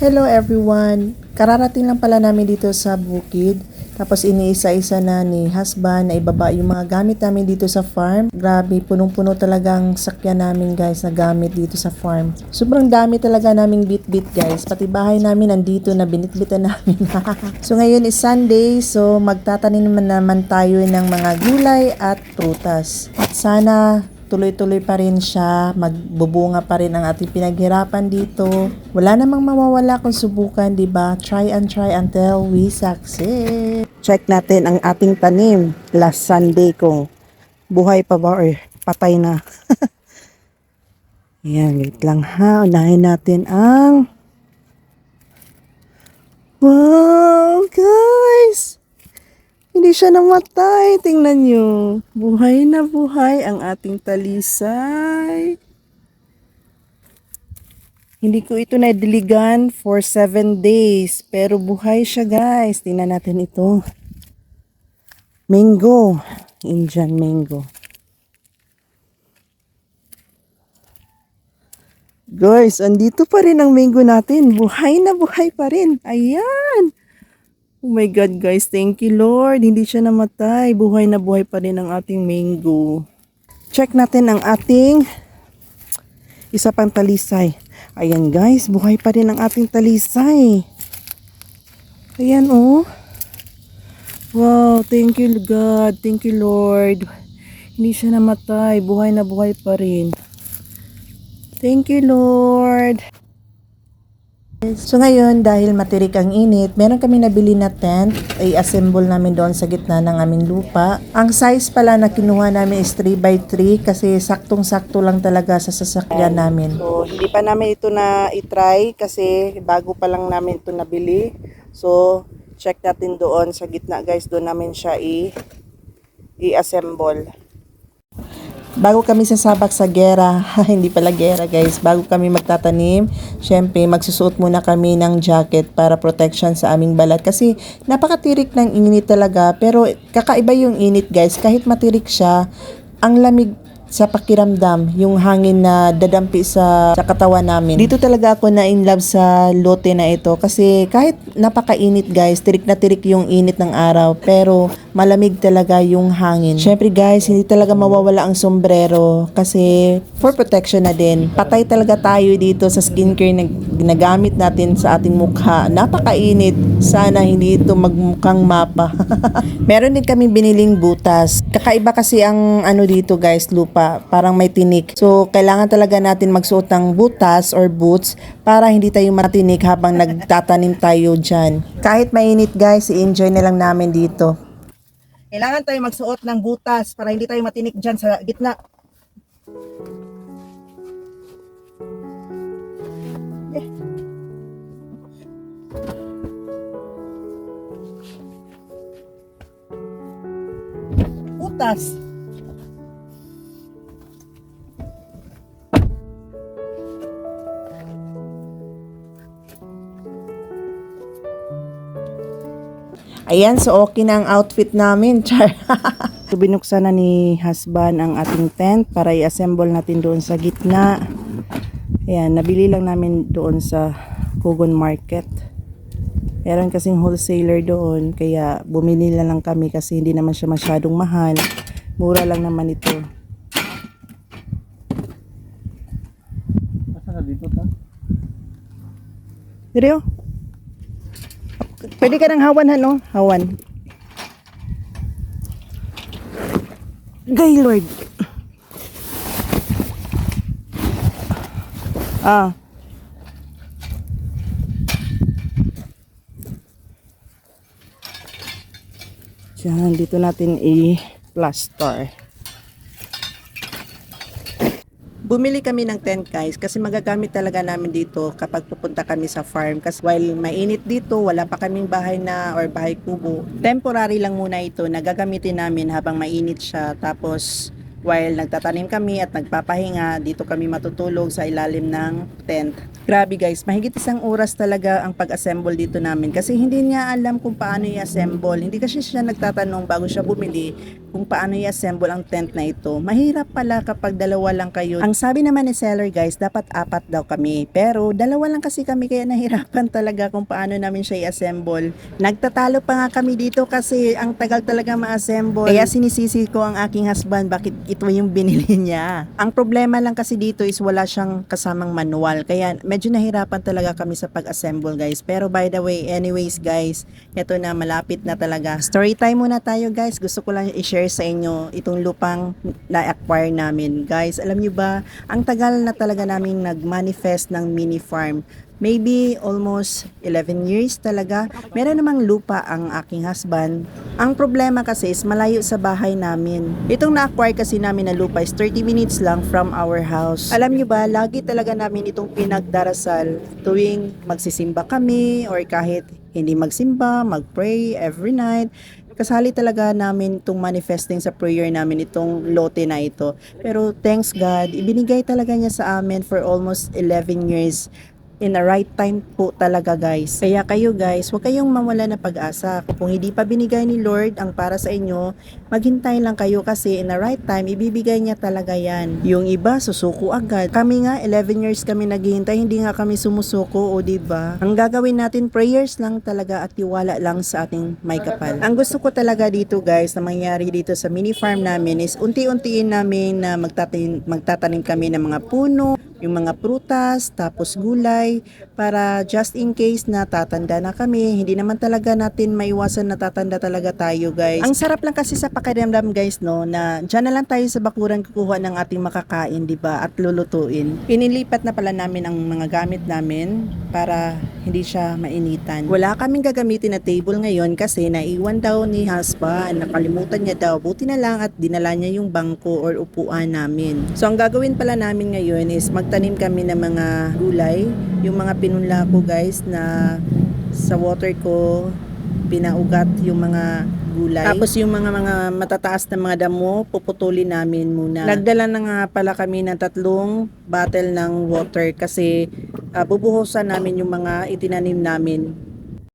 Hello everyone! Kararating lang pala namin dito sa bukid. Tapos iniisa-isa na ni husband na ibaba yung mga gamit namin dito sa farm. Grabe, punong-puno talagang sakyan namin guys na gamit dito sa farm. Sobrang dami talaga naming bit-bit guys. Pati bahay namin nandito na binit-bitan namin. So ngayon is Sunday, so magtatanim naman tayo ng mga gulay at prutas. At sana tuloy-tuloy pa rin siya, magbubunga pa rin ang ating pinaghirapan dito. Wala namang mawawala kung subukan, di ba? Try and try until we succeed. Check natin ang ating tanim last Sunday kung buhay pa ba or patay na. Yan, wait lang ha. Unahin natin ang... Wow, guys! Hindi siya namatay. Tingnan nyo. Buhay na buhay ang ating talisay. Hindi ko ito nadiligan for 7 days. Pero buhay siya guys. Tingnan natin ito. Mango. Indian mango. Guys, andito pa rin ang mango natin. Buhay na buhay pa rin. Ayan. Oh my God guys, thank you Lord. Hindi siya namatay. Buhay na buhay pa rin ang ating mango. Check natin ang ating isa pang talisay. Ayan guys, buhay pa rin ang ating talisay. Ayan oh. Wow, thank you God. Thank you Lord. Hindi siya namatay. Buhay na buhay pa rin. Thank you Lord. So ngayon, dahil matirik ang init, meron kami nabili na tent, i-assemble namin doon sa gitna ng aming lupa. Ang size pala na kinuha namin is 3x3 kasi saktong-sakto lang talaga sa sasakyan namin. So hindi pa namin ito na i-try kasi bago pa lang namin ito nabili. So check natin doon sa gitna guys, doon namin siya i-assemble. Bago kami sasabak sa gera, hindi pala gera guys, bago kami magtatanim, syempre magsusuot muna kami ng jacket para protection sa aming balat kasi napakatirik ng init talaga, pero kakaiba yung init guys, kahit matirik siya, ang lamig sa pakiramdam, yung hangin na dadampi sa katawan namin. Dito talaga ako na in love sa lote na ito kasi kahit napakainit guys, tirik na tirik yung init ng araw, pero malamig talaga yung hangin. Syempre guys, hindi talaga mawawala ang sombrero kasi for protection na din. Patay talaga tayo dito sa skincare na ginagamit natin sa ating mukha. Napakainit. Sana hindi ito magmukhang mapa. Meron din kami biniling butas. Kakaiba kasi ang ano dito guys, lupa. Parang may tinik. So, kailangan talaga natin magsuot ng butas or boots para hindi tayo matinik habang nagtatanim tayo dyan. Kahit mainit guys, i-enjoy na lang namin dito. Kailangan tayo magsuot ng butas para hindi tayo matinik dyan sa gitna. Butas. Ayan, so okay na ang outfit namin. Char. So, binuksan na ni husband ang ating tent para i-assemble natin doon sa gitna. Ayan, nabili lang namin doon sa Kogon Market. Meron kasing wholesaler doon, kaya bumili na lang kami kasi hindi naman siya masyadong mahal. Mura lang naman ito. Asa na dito ta? Direo? Pwede ka ng hawan no? Hawan. Gaylord. Ah. Diyan, dito natin i-plaster. Bumili kami ng tent guys kasi magagamit talaga namin dito kapag pupunta kami sa farm kasi while mainit dito, wala pa kaming bahay na or bahay kubo. Temporary lang muna ito na gagamitin namin habang mainit siya, tapos while nagtatanim kami at nagpapahinga, dito kami matutulog sa ilalim ng tent. Grabe guys, mahigit isang oras talaga ang pag-assemble dito namin kasi hindi niya alam kung paano i-assemble. Hindi kasi siya nagtatanong bago siya bumili kung paano i-assemble ang tent na ito. Mahirap pala kapag dalawa lang kayo. Ang sabi naman ni seller guys, dapat 4 daw kami. Pero dalawa lang kasi kami kaya nahirapan talaga kung paano namin siya i-assemble. Nagtatalo pa nga kami dito kasi ang tagal talaga ma-assemble. Kaya sinisisi ko ang aking husband bakit ito yung binili niya. Ang problema lang kasi dito is wala siyang kasamang manual. Kaya medyo nahirapan talaga kami sa pag-assemble guys. Pero by the way, anyways guys, ito na malapit na talaga. Story time muna tayo guys. Gusto ko lang i-share sa inyo itong lupang na-acquire namin. Guys, alam nyo ba, ang tagal na talaga namin nag-manifest ng mini farm. Maybe almost 11 years talaga. Meron namang lupa ang aking husband. Ang problema kasi is malayo sa bahay namin. Itong na-acquire kasi namin na lupa is 30 minutes lang from our house. Alam nyo ba, lagi talaga namin itong pinagdarasal tuwing magsisimba kami or kahit hindi magsimba, mag-pray every night. Kasali talaga namin itong manifesting sa prayer namin itong lote na ito. Pero thanks God, ibinigay talaga niya sa amin for almost 11 years. In the right time po talaga guys. Kaya kayo guys, huwag kayong mawala na pag-asa. Kung hindi pa binigay ni Lord ang para sa inyo, maghintay lang kayo kasi in the right time, ibibigay niya talaga yan. Yung iba, susuko agad. Kami nga, 11 years kami naghihintay, hindi nga kami sumusuko, o diba? Ang gagawin natin, prayers lang talaga at tiwala lang sa ating may kapal. Ang gusto ko talaga dito guys, na mangyari dito sa mini farm namin is unti-untiin namin na magtatanim kami ng mga puno, yung mga prutas, tapos gulay, para just in case na tatanda na kami, hindi naman talaga natin maiwasan na tatanda talaga tayo guys. Ang sarap lang kasi sa pakiramdam guys no, na dyan na lang tayo sa bakuran kukuha ng ating makakain, di ba, at lulutuin. Pinilipat na pala namin ang mga gamit namin para hindi siya mainitan. Wala kaming gagamitin na table ngayon kasi naiwan daw ni husband, nakalimutan niya daw, buti na lang at dinala niya yung bangko or upuan namin. So ang gagawin pala namin ngayon is magtanim kami ng mga gulay, yung mga pinunla ko guys na sa water ko pinaugat yung mga gulay. Tapos yung mga matataas na mga damo, puputulin namin muna. Nagdala na nga pala kami ng 3 bottle ng water kasi bubuhusan namin yung mga itinanim namin